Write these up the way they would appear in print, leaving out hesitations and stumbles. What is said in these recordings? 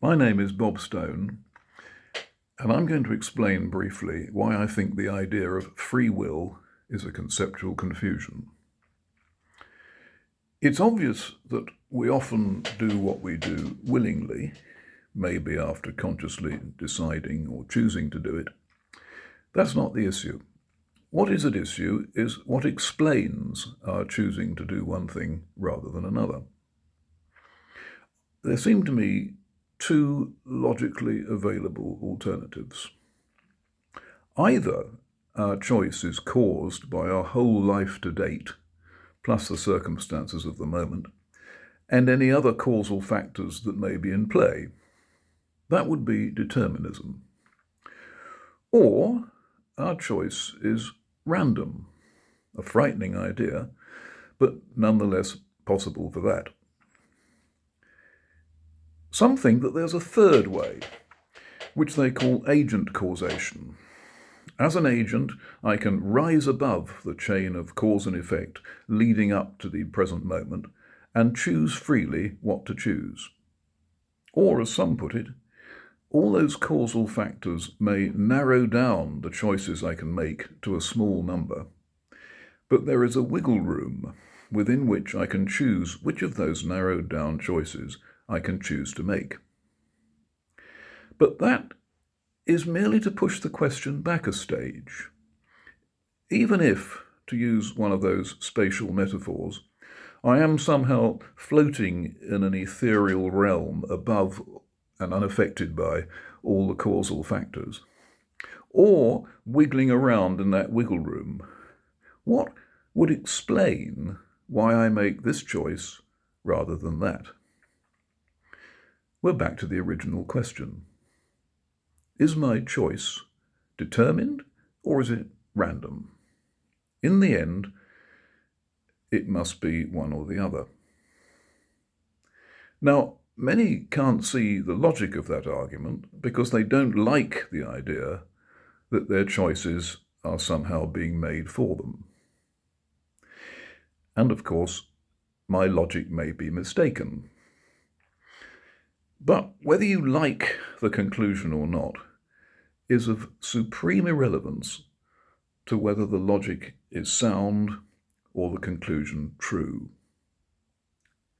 My name is Bob Stone, and I'm going to explain briefly why I think the idea of free will is a conceptual confusion. It's obvious that we often do what we do willingly, maybe after consciously deciding or choosing to do it. That's not the issue. What is at issue is what explains our choosing to do one thing rather than another. There seem to me two logically available alternatives. Either our choice is caused by our whole life to date, plus the circumstances of the moment, and any other causal factors that may be in play. That would be determinism. Or our choice is random, a frightening idea, but nonetheless possible for that. Some think that there's a third way, which they call agent causation. As an agent, I can rise above the chain of cause and effect leading up to the present moment and choose freely what to choose. Or, as some put it, all those causal factors may narrow down the choices I can make to a small number, but there is a wiggle room within which I can choose which of those narrowed down choices I can choose to make. But that is merely to push the question back a stage. Even if, to use one of those spatial metaphors, I am somehow floating in an ethereal realm above and unaffected by all the causal factors, or wiggling around in that wiggle room, what would explain why I make this choice rather than that? We're back to the original question. Is my choice determined or is it random? In the end, it must be one or the other. Now, many can't see the logic of that argument because they don't like the idea that their choices are somehow being made for them. And of course, my logic may be mistaken. But whether you like the conclusion or not is of supreme irrelevance to whether the logic is sound or the conclusion true.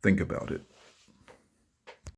Think about it.